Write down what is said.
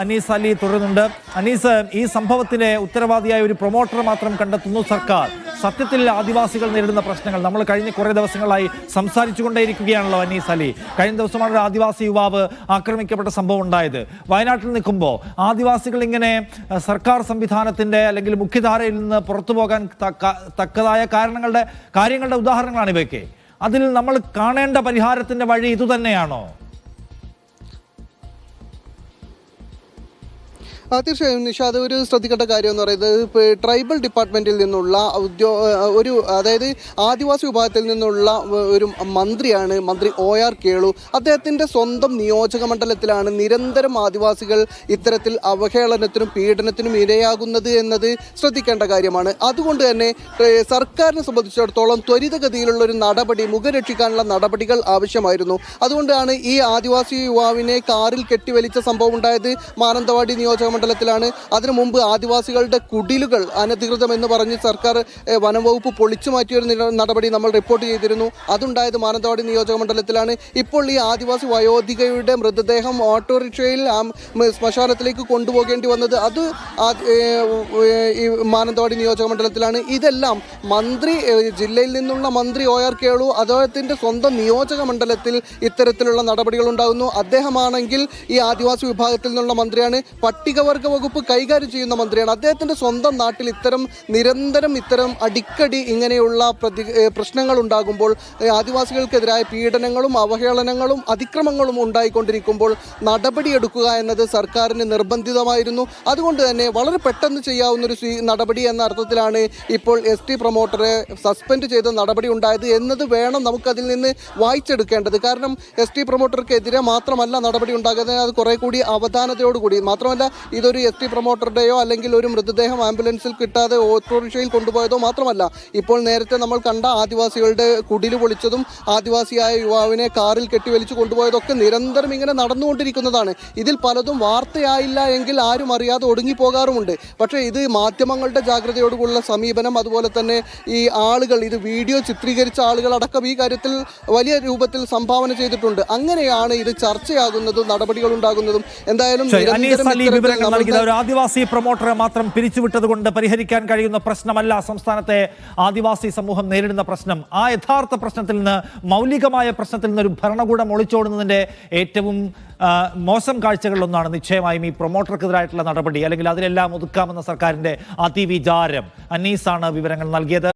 അനീസ് അലി തുടരുന്നുണ്ട്. അനീസ്, ഈ സംഭവത്തിലെ ഉത്തരവാദിയായ ഒരു പ്രൊമോട്ടർ മാത്രം കണ്ടെത്തുന്നു സർക്കാർ. സത്യത്തിൽ ആദിവാസികൾ നേരിടുന്ന പ്രശ്നങ്ങൾ നമ്മൾ കഴിഞ്ഞ കുറേ ദിവസങ്ങളായി സംസാരിച്ചുകൊണ്ടേയിരിക്കുകയാണല്ലോ അനീസ് അലി. കഴിഞ്ഞ ദിവസമാണ് ഒരു ആദിവാസി യുവാവ് ആക്രമിക്കപ്പെട്ട സംഭവം ഉണ്ടായത്. വയനാട്ടിൽ നിൽക്കുമ്പോൾ ആദിവാസികൾ ഇങ്ങനെ സർക്കാർ സംവിധാനത്തിന്റെ അല്ലെങ്കിൽ മുഖ്യധാരയിൽ നിന്ന് പുറത്തു പോകാൻ തക്കതായ കാര്യങ്ങളുടെ ഉദാഹരണങ്ങളാണ് ഇവയൊക്കെ. അതിൽ നമ്മൾ കാണേണ്ട പരിഹാരത്തിന്റെ വഴി ഇതുതന്നെയാണോ? തീർച്ചയായും നിഷാദ്, ഒരു ശ്രദ്ധിക്കേണ്ട കാര്യം എന്ന് പറയുന്നത് ട്രൈബൽ ഡിപ്പാർട്ട്മെന്റിൽ നിന്നുള്ള അതായത് ആദിവാസി വിഭാഗത്തിൽ നിന്നുള്ള ഒരു മന്ത്രിയാണ് മന്ത്രി OR കേളു. അദ്ദേഹത്തിൻ്റെ സ്വന്തം നിയോജക മണ്ഡലത്തിലാണ് നിരന്തരം ആദിവാസികൾ ഇത്തരത്തിൽ അവഹേളനത്തിനും പീഡനത്തിനും ഇരയാകുന്നത് എന്നത് ശ്രദ്ധിക്കേണ്ട കാര്യമാണ്. അതുകൊണ്ട് തന്നെ സർക്കാരിനെ സംബന്ധിച്ചിടത്തോളം ത്വരിതഗതിയിലുള്ള ഒരു നടപടി, മുഖരക്ഷിക്കാനുള്ള നടപടികൾ ആവശ്യമായിരുന്നു. അതുകൊണ്ടാണ് ഈ ആദിവാസി യുവാവിനെ കാറിൽ കെട്ടിവലിച്ച സംഭവം ഉണ്ടായത് മാനന്തവാടി നിയോജക മണ്ഡലത്തിലാണ്. അതിനു മുമ്പ് ആദിവാസികളുടെ കുടിലുകൾ അനധികൃതമെന്ന് പറഞ്ഞ് സർക്കാർ വനംവകുപ്പ് പൊളിച്ചു മാറ്റിയൊരു നടപടി നമ്മൾ റിപ്പോർട്ട് ചെയ്തിരുന്നു. അതുണ്ടായത് മാനന്തവാടി നിയോജക മണ്ഡലത്തിലാണ്. ഇപ്പോൾ ഈ ആദിവാസി വയോധികയുടെ മൃതദേഹം ഓട്ടോറിക്ഷയിൽ ശ്മശാനത്തിലേക്ക് കൊണ്ടുപോകേണ്ടി വന്നത് അത് ഈ മാനന്തവാടി നിയോജക മണ്ഡലത്തിലാണ്. ഇതെല്ലാം ജില്ലയിൽ നിന്നുള്ള മന്ത്രി OR കേളു അദ്ദേഹത്തിൻ്റെ സ്വന്തം നിയോജക മണ്ഡലത്തിൽ ഇത്തരത്തിലുള്ള നടപടികൾ ഉണ്ടാകുന്നു. അദ്ദേഹമാണെങ്കിൽ ഈ ആദിവാസി വിഭാഗത്തിൽ നിന്നുള്ള മന്ത്രിയാണ്, പട്ടികവർഗ വകുപ്പ് കൈകാര്യം ചെയ്യുന്ന മന്ത്രിയാണ്. അദ്ദേഹത്തിൻ്റെ സ്വന്തം നാട്ടിൽ നിരന്തരം അടിക്കടി ഇങ്ങനെയുള്ള പ്രശ്നങ്ങൾ ഉണ്ടാകുമ്പോൾ, ആദിവാസികൾക്കെതിരായ പീഡനങ്ങളും അവഹേളനങ്ങളും അതിക്രമങ്ങളും ഉണ്ടായിക്കൊണ്ടിരിക്കുമ്പോൾ നടപടിയെടുക്കുക എന്നത് സർക്കാരിന് നിർബന്ധിതമായിരുന്നു. അതുകൊണ്ട് തന്നെ വളരെ പെട്ടെന്ന് ചെയ്യാവുന്നൊരു നടപടി എന്ന അർത്ഥത്തിലാണ് ഇപ്പോൾ ST പ്രൊമോട്ടറെ സസ്പെൻഡ് ചെയ്ത നടപടി ഉണ്ടായത് എന്നത് വേണം നമുക്കതിൽ നിന്ന് വായിച്ചെടുക്കേണ്ടത്. കാരണം ST പ്രൊമോട്ടർക്കെതിരെ മാത്രമല്ല നടപടി ഉണ്ടാകുന്നത്, അത് കുറേ കൂടി അവധാനതയോടുകൂടി. മാത്രമല്ല, ഇതൊരു ST പ്രൊമോട്ടറുടെയോ അല്ലെങ്കിൽ ഒരു മൃതദേഹം ആംബുലൻസിൽ കിട്ടാതെ ഓട്ടോറിക്ഷയിൽ കൊണ്ടുപോയതോ മാത്രമല്ല, ഇപ്പോൾ നേരത്തെ നമ്മൾ കണ്ട ആദിവാസികളുടെ കുടില് പൊളിച്ചതും ആദിവാസിയായ യുവാവിനെ കാറിൽ കെട്ടിവലിച്ചു കൊണ്ടുപോയതൊക്കെ നിരന്തരം ഇങ്ങനെ നടന്നുകൊണ്ടിരിക്കുന്നതാണ്. ഇതിൽ പലതും വാർത്തയായില്ല എങ്കിൽ ആരും അറിയാതെ ഒടുങ്ങിപ്പോകാറുമുണ്ട്. പക്ഷേ ഇത് മാധ്യമങ്ങളുടെ ജാഗ്രതയോടുകൂടിയുള്ള സമീപനം, അതുപോലെ തന്നെ ഈ ആളുകൾ, ഇത് വീഡിയോ ചിത്രീകരിച്ച ആളുകളടക്കം ഈ കാര്യത്തിൽ വലിയ രൂപത്തിൽ സംഭാവന ചെയ്തിട്ടുണ്ട്. അങ്ങനെയാണ് ഇത് ചർച്ചയാകുന്നതും നടപടികൾ ഉണ്ടാകുന്നതും. എന്തായാലും ഒരു ആദിവാസി പ്രൊമോട്ടറെ മാത്രം പിരിച്ചുവിട്ടത് കൊണ്ട് പരിഹരിക്കാൻ കഴിയുന്ന പ്രശ്നമല്ല സംസ്ഥാനത്തെ ആദിവാസി സമൂഹം നേരിടുന്ന പ്രശ്നം. ആ യഥാർത്ഥ പ്രശ്നത്തിൽ നിന്ന്, മൗലികമായ പ്രശ്നത്തിൽ നിന്ന് ഒരു ഭരണകൂടം ഒളിച്ചോടുന്നതിന്റെ ഏറ്റവും മോശം കാഴ്ചകളിലൊന്നാണ് നിശ്ചയമായും ഈ പ്രൊമോട്ടർക്കെതിരായിട്ടുള്ള നടപടി, അല്ലെങ്കിൽ അതിലെല്ലാം ഒതുക്കാമെന്ന സർക്കാരിന്റെ അതിവിചാരം. അനീസാണ് വിവരങ്ങൾ നൽകിയത്.